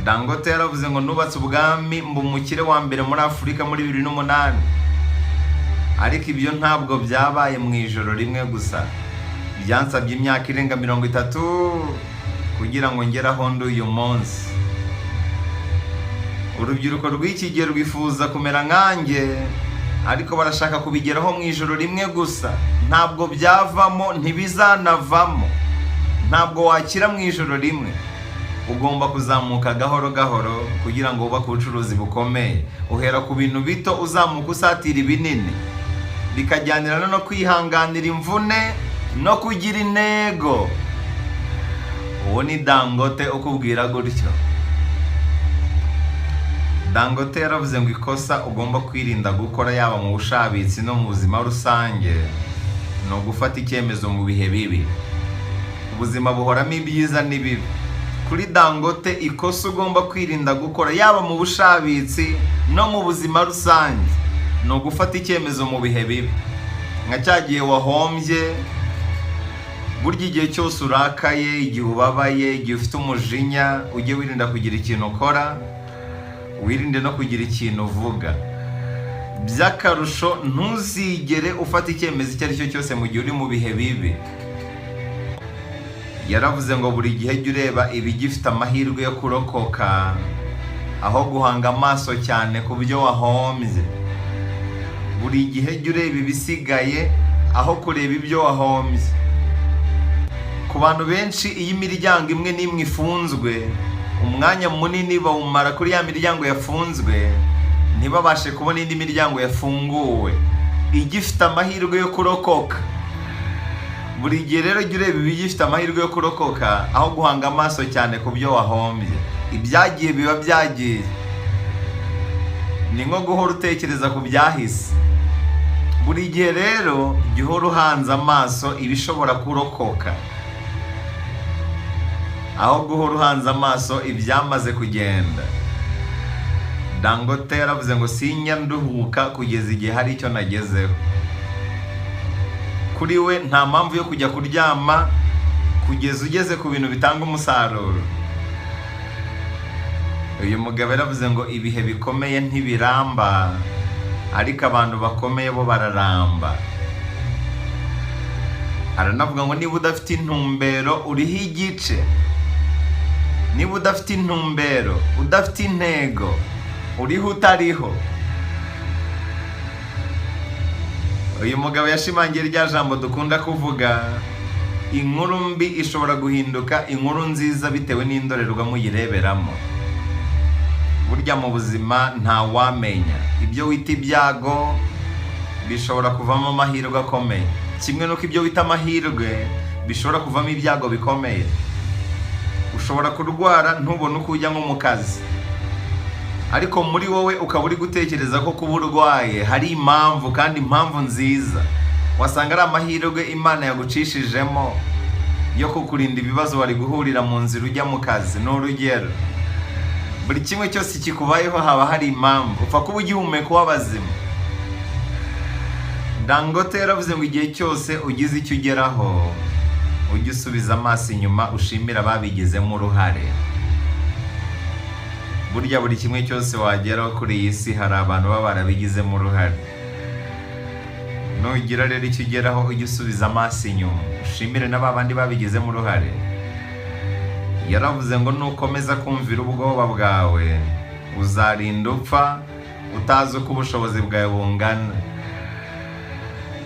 Dangote yaravuze ngo nubatse ubwami mba umukire wa mbere muri Afurika muri 2008, ariko ibyo ntabwo byabaye mu ijoro rimwe gusa, byansabye imyaka irenga 30 kugira ngo ngere aho ndi uyu munsi. Urubyiruko rw'iki gihe rwifuza kumera nkanjye, ariko barashaka kubigeraho mu ijoro rimwe gusa. Ntabwo byavamo, ntibizanavamo. Ntabwo wakira mu ijoro rimwe. Ugomba kuzamuka gahoro gahoro kugira ngo wubake ubucuruzi bukomeye. Uhera ku bintu bito uzamuka usatira ibinini, bikajyanirana no kwihanganira imvune no kugira intego. Uwo ni Dangote ukubwira gutyo. Dangote yaravuze ngo ikosa ugomba kwirinda gukora yaba mu bushabitsi no mu buzima rusange no gufata icyemezo mu bihe bibi. Ubuzima buhoramo ibyiza n'ibibi. Kuri Dangote ikosa ugomba kwirinda gukora yaba mu bushabitsi no mu buzima rusange no gufata icyemezo mu bihe bibi. Nka cyagiye wahombye, burya igihe cyose urakaye, igihe ubabaye, igihe ufite umujinya, ujye wirinda kugira ikintu ukora, wirinde no kugira ikintu uvuga. By'akarusho ntuzigere ufata icyemezo icyo ari cyo cyose mu gihe uri mu bihe bibi. Yaravuze ngo buri gihe jya ureba ibigifite amahirwe yo kurokoka aho guhanga amaso cyane ku byo wahombye. Buri gihe jya ureba ibisigaye aho kureba ibyo wahombye. Ku bantu benshi iyo imiryango imwe n'imwe ifunzwe, umwanya munini bawumara kuri ya miryango yafunzwe, ntibabashe kubona indi miryango yafunguwe igifite amahirwe yo kurokoka. Buri gihe rero jya ureba ibigifite amahirwe yo kurokoka aho guhanga amaso cyane ku byo wahombye. Ibyagiye biba byagiye. Ni nko guhora utekereza ku byahise. Buri gihe rero jya uhora uhanze amaso ibishobora kurokoka aho guhora uhanze amaso ibyamaze kugenda. Dangote yaravuze ngo sinya nduhuka kugeza igihe hari icyo nagezeho. Kuri we nta mpamvu yo kujya kuryama kugeza ugeze ku bintu bitanga umusaruro. Uyu mugabo yaravuze ngo ibihe bikomeye ntibiramba, ariko abantu bakomeye bo bararamba. Aranavuga ngo niba udafite intumbero uriho igice. Niba udafite intumbero, udafite intego, uriho utariho. Uyu mugabo yashimangiye rya jambo dukunda kuvuga, inkuru mbi ishobora guhinduka inkuru nziza bitewe n'indorerwamo uyireberamo. Burya mu buzima nta wamenya, ibyo wita ibyago bishobora kuvamo amahirwe akomeye, kimwe nuko ibyo wita amahirwe bishobora kuvamo ibyago bikomeye. Ushobora kurwara ntubone uko ujya nko mu kazi, ariko muri wowe ukaba uri gutekereza ko kuba urwaye hari impamvu, kandi impamvu nziza. Wasanga ari amahirwe Imana yagucishijemo yo kukurinda ibibazo wari guhurira mu nzira ujya mu kazi. Ni urugero, buri kimwe cyose kikubayeho haba hari impamvu, upfa kuba ugihumeka w'abazima. Dangote yaravuze ngo igihe cyose ugize icyo ugeraho ujye usubiza amaso inyuma ushimira ababigizemo uruhare. Burya buri kimwe cyose wageraho kuri iyi si hari abantu baba barabigizemo uruhare. Nugira rero icyo ugeraho ujye usubiza amaso inyuma ushimire n'abandi babigizemo uruhare. Yaravuze ngo nukomeza kumvira ubwoba bwawe uzarinda upfa utazi uko ubushobozi bwawe bungana.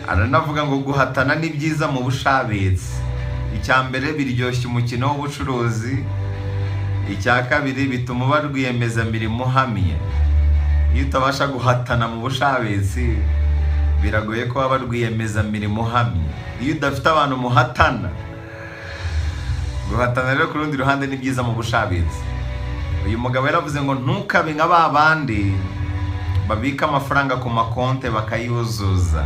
Aranavuga ngo guhatana ni byiza mu bushabitsi. Icya mbere biryoshya umukino w'ubucuruzi, icya kabiri bituma uba rwiyemezamirimo uhamye. Iyo utabasha guhatana mu bushabitsi biragoye ko waba rwiyemezamirimo uhamye. Iyo udafite abantu muhatana, guhatana rero ku rundi ruhande ni byiza mu bushabitsi. Uyu mugabo yaravuze ngo ntukabe nka ba bandi babika amafaranga ku makonte bakayuzuza.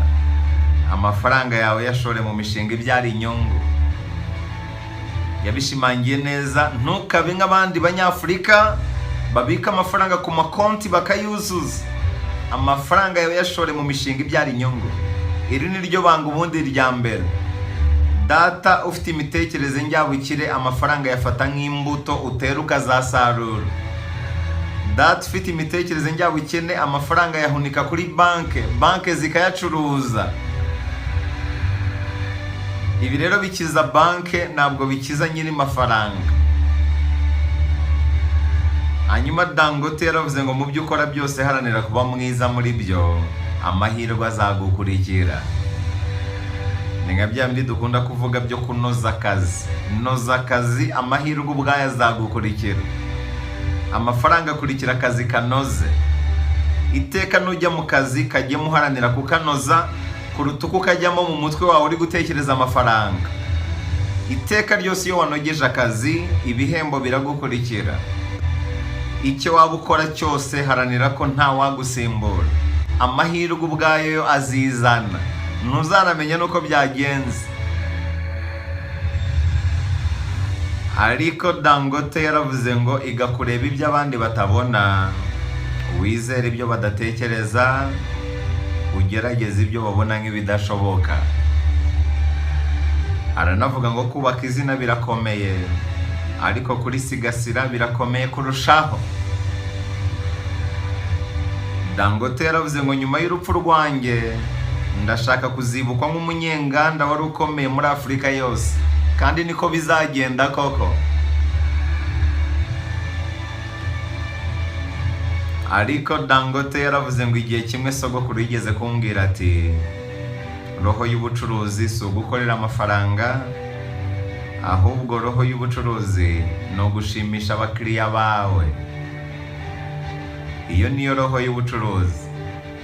Amafaranga yawe yashore mu mishinga ibyara inyungu. Yabishimangiye neza, ntukabe nk'abandi banyafurika babika amafaranga ku makonti bakayuzuza. Amafaranga yawe yashore mu mishinga ibyara inyungu. Iri ni ryo banga ubundi rya mbere. Data ufite imitekerereze njyabukire, amafaranga yafata nk'imbuto utera ukazasarura. data ufite imitekerereze njyabukene amafaranga yahunika kuri banke zikayacuruza. Ibi rero bikiza banke, ntabwo bikiza nyiri mafaranga. Hanyuma Dangote yaravuze ngo mu byo ukora byose haranira kuba mwiza muri byo, amahirwe azagukurikira. Ni nka bya bindi dukunda kuvuga byo kunoza akazi. Noza akazi, amahirwe ubwayo azagukurikira. Amafaranga akurikira akazi kanoze. Iteka nujya mu kazi kajye muharanira kukanoza kuruta uko ukajyamo mu mutwe wawe uri gutekereza amafaranga. Iteka ryose iyo wanogeje akazi, ibihembo biragukurikira. Icyo waba ukora cyose haranira ko nta wagusimbura. Amahirwe ubwayo azizana, ntuzanamenya nuko byagenze. Ariko Dangote yaravuze ngo iga kureba ibyo abandi batabona, wizere ibyo badatekereza, ugerageze ibyo babona nk'ibidashoboka. Aranavuga ngo kubaka izina birakomeye, ariko kurisigasira birakomeye kurushaho. Dangote yaravuze ngo nyuma y'urupfu rwanjye ndashaka kuzibukwa nk'umunyenganda wari ukomeye muri Afurika yose, kandi niko bizagenda koko. Ariko Dangote yaravuze ngo igihe kimwe sogokuru yigeze kumbwira ati, roho y'ubucuruzi si ugukorera amafaranga, ahubwo roho y'ubucuruzi ni ugushimisha abakiriya bawe. Iyo niyo roho y'ubucuruzi.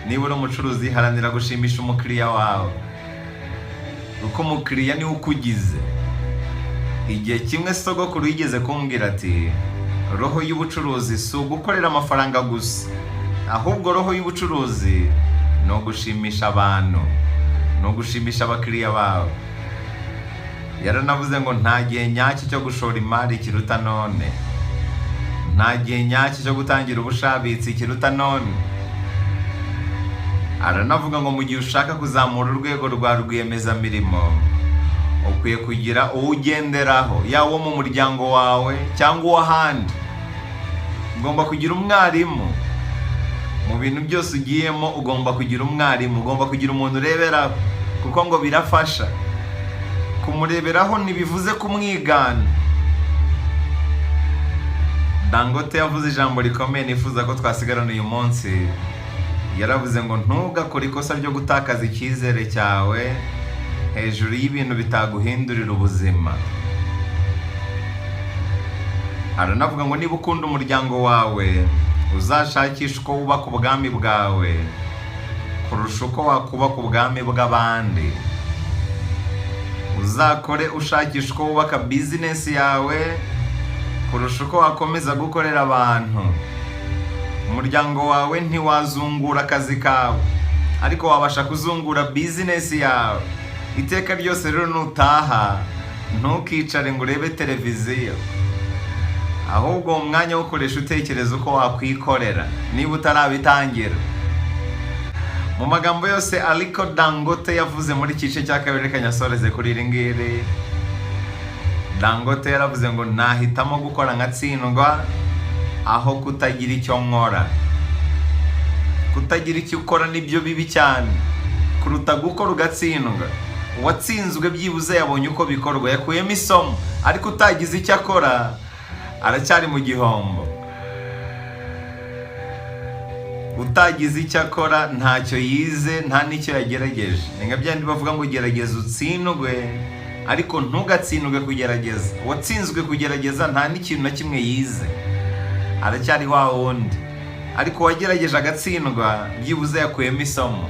Niba uri umucuruzi haranira gushimisha umukiriya wawe, kuko umukiriya niwe ukugize. Igihe kimwe sogokuru yigeze kumbwira ati, roho y'ubucuruzi si ugukorera amafaranga gusa, ahubwo roho y'ubucuruzi ni ugushimisha abantu, ni ugushimisha abakiriya bawe. Yaranavuze ngo nta gihe nyacyo cyo gushora imari kiruta none, nta gihe nyacyo cyo gutangira ubushabitsi kiruta none. Aranavuga ngo mu gihe ushaka kuzamura urwego rwa rwiyemezamirimo, ukwiye kugira uwo ugenderaho, yaba uwo mu muryango wawe cyangwa uw'ahandi. Ugomba kugira umwarimu mu bintu byose ugiyemo. Ugomba kugira umwarimu, ugomba kugira umuntu ureberaho, kuko ngo birafasha. Kumureberaho ntibivuze kumwigana. Dangote yavuze ijambo rikomeye nifuza ko twasigarana uyu munsi. Yaravuze ngo ntugakore ikosa ryo gutakaza icyizere cyawe hejuru y'ibintu bitaguhindurira ubuzima. Aranavuga ngo niba ukunda umuryango wawe, uzashakisha uko wubaka ubwami bwawe kurusha uko wakubaka ubwami bw'abandi. Uzakore ushakisha uko wubaka bizinesi yawe kurusha uko wakomeza gukorera abantu. Umuryango wawe ntiwazungura akazi kawe, ariko wabasha kuzungura bizinesi yawe. Iteka ryose rero nutaha, ntukicare ngo urebe televiziyo, ahubwo mu mwanya wo gukoresha utekereza uko wakwikorera niba utarabitangira. Mu magambo yose Aliko Dangote yavuze muri igice cya kabiri kanyasoreze kuri iri ngiri, Dangote yaravuze ngo nahitamo gukora nkatsindwa aho kutagira icyo nkora. Kutagira icyo ukora nibyo bibi cyane kuruta gukora ugatsindwa. Uwatsinzwe byibuze yabonye uko bikorwa, yakuyemo isomo, ariko utagize icyo akora aracyari mu gihombo. Utagize icyo akora ntacyo yize, nta n'icyo yagerageje. Ni nka byandi bavuga ngo gerageza utsindwe, ariko ntugatsindwe kugerageza. Uwatsinzwe kugerageza nta n'ikintu na kimwe yize, aracyari wa wundi. Ariko wagerageje agatsindwa byibuze yakuyemo isomo.